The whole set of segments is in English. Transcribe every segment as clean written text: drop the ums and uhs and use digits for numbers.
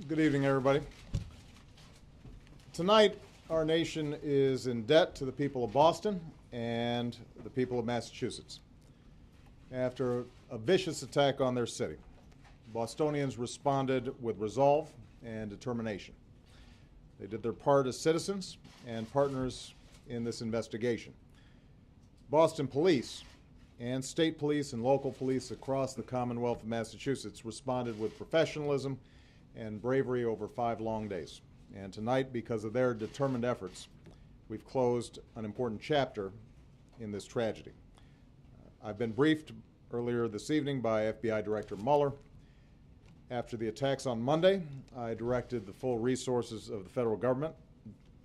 Good evening, everybody. Tonight, our nation is in debt to the people of Boston and the people of Massachusetts. After a vicious attack on their city, Bostonians responded with resolve and determination. They did their part as citizens and partners in this investigation. Boston police and state police and local police across the Commonwealth of Massachusetts responded with professionalism and bravery over 5 long days. And tonight, because of their determined efforts, we've closed an important chapter in this tragedy. I've been briefed earlier this evening by FBI Director Mueller. After the attacks on Monday, I directed the full resources of the federal government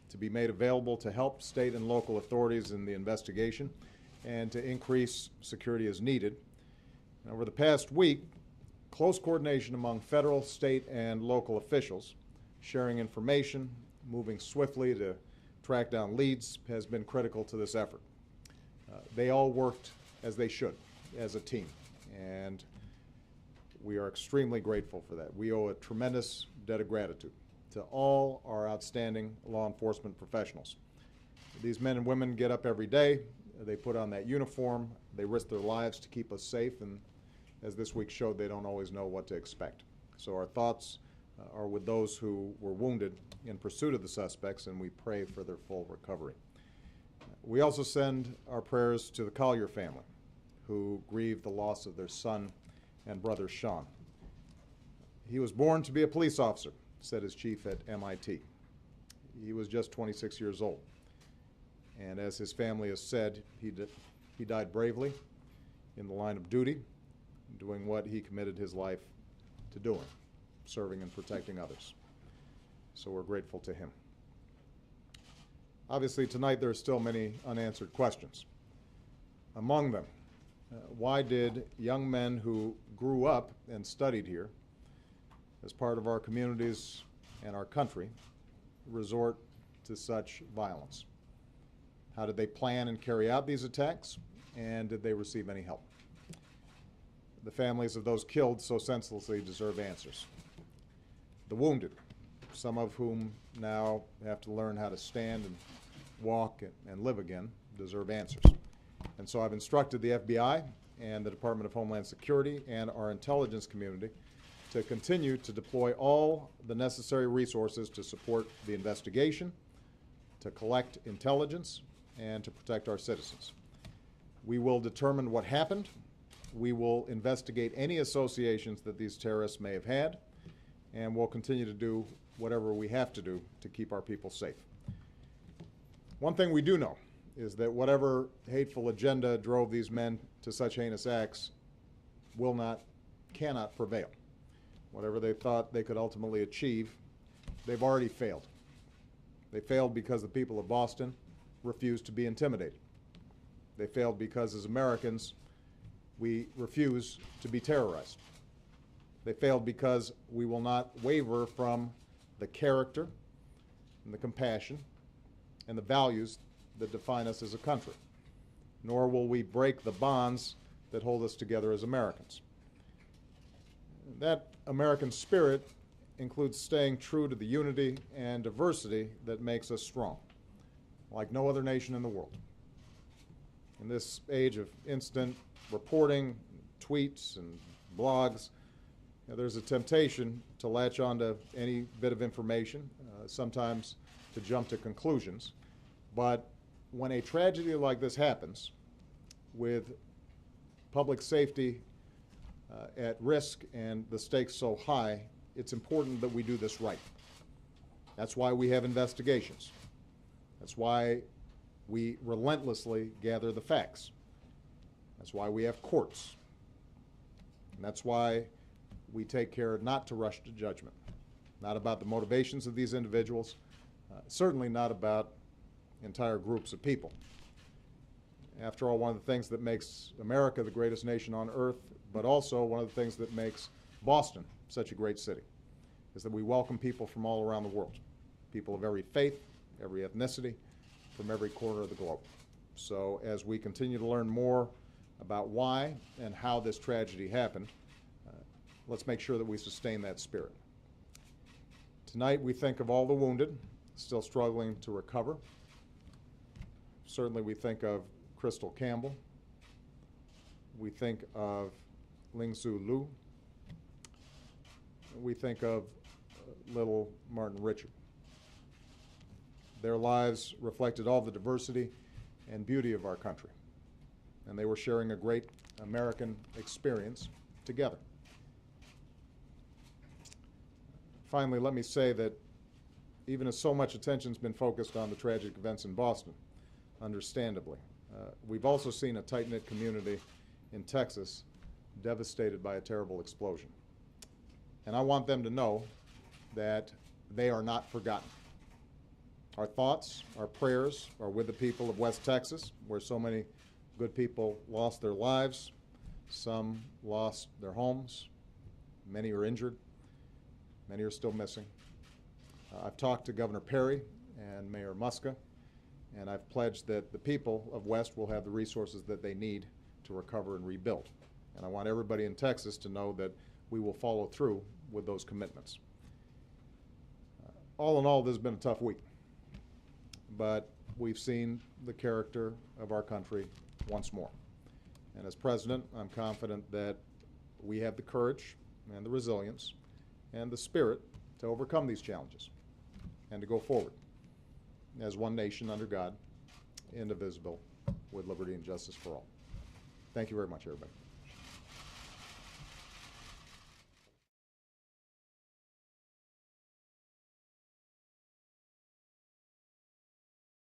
to be made available to help state and local authorities in the investigation and to increase security as needed. And over the past week, close coordination among federal, state, and local officials, sharing information, moving swiftly to track down leads, has been critical to this effort. They all worked as they should, as a team, and we are extremely grateful for that. We owe a tremendous debt of gratitude to all our outstanding law enforcement professionals. These men and women get up every day, they put on that uniform, they risk their lives to keep us safe, and as this week showed, they don't always know what to expect. So our thoughts are with those who were wounded in pursuit of the suspects, and we pray for their full recovery. We also send our prayers to the Collier family, who grieved the loss of their son and brother Sean. He was born to be a police officer, said his chief at MIT. He was just 26 years old. And as his family has said, he died bravely in the line of duty, doing what he committed his life to doing, serving and protecting others. So we're grateful to him. Obviously, tonight there are still many unanswered questions. Among them, why did young men who grew up and studied here as part of our communities and our country resort to such violence? How did they plan and carry out these attacks, and did they receive any help? The families of those killed so senselessly deserve answers. The wounded, some of whom now have to learn how to stand and walk and live again, deserve answers. And so I've instructed the FBI and the Department of Homeland Security and our intelligence community to continue to deploy all the necessary resources to support the investigation, to collect intelligence, and to protect our citizens. We will determine what happened. We will investigate any associations that these terrorists may have had, and we'll continue to do whatever we have to do to keep our people safe. One thing we do know is that whatever hateful agenda drove these men to such heinous acts cannot prevail. Whatever they thought they could ultimately achieve, they've already failed. They failed because the people of Boston refused to be intimidated. They failed because, as Americans, we refuse to be terrorized. They failed because we will not waver from the character and the compassion and the values that define us as a country, nor will we break the bonds that hold us together as Americans. That American spirit includes staying true to the unity and diversity that makes us strong, like no other nation in the world. In this age of instant reporting, tweets, and blogs, there's a temptation to latch onto any bit of information, sometimes to jump to conclusions. But when a tragedy like this happens, with public safety at risk and the stakes so high, it's important that we do this right. That's why we have investigations. That's why we relentlessly gather the facts. That's why we have courts. And that's why we take care not to rush to judgment, not about the motivations of these individuals, certainly not about entire groups of people. After all, one of the things that makes America the greatest nation on earth, but also one of the things that makes Boston such a great city, is that we welcome people from all around the world, people of every faith, every ethnicity, from every corner of the globe. So as we continue to learn more about why and how this tragedy happened, let's make sure that we sustain that spirit. Tonight we think of all the wounded still struggling to recover. Certainly we think of Crystal Campbell. We think of Ling Zhu Lu. We think of little Martin Richard. Their lives reflected all the diversity and beauty of our country, and they were sharing a great American experience together. Finally, let me say that even as so much attention's been focused on the tragic events in Boston, understandably, we've also seen a tight-knit community in Texas devastated by a terrible explosion. And I want them to know that they are not forgotten. Our thoughts, our prayers are with the people of West Texas, where so many good people lost their lives. Some lost their homes. Many are injured. Many are still missing. I've talked to Governor Perry and Mayor Muska, and I've pledged that the people of West will have the resources that they need to recover and rebuild. And I want everybody in Texas to know that we will follow through with those commitments. All in all, this has been a tough week, but we've seen the character of our country once more. And as president, I'm confident that we have the courage and the resilience and the spirit to overcome these challenges and to go forward as one nation under God, indivisible, with liberty and justice for all. Thank you very much, everybody.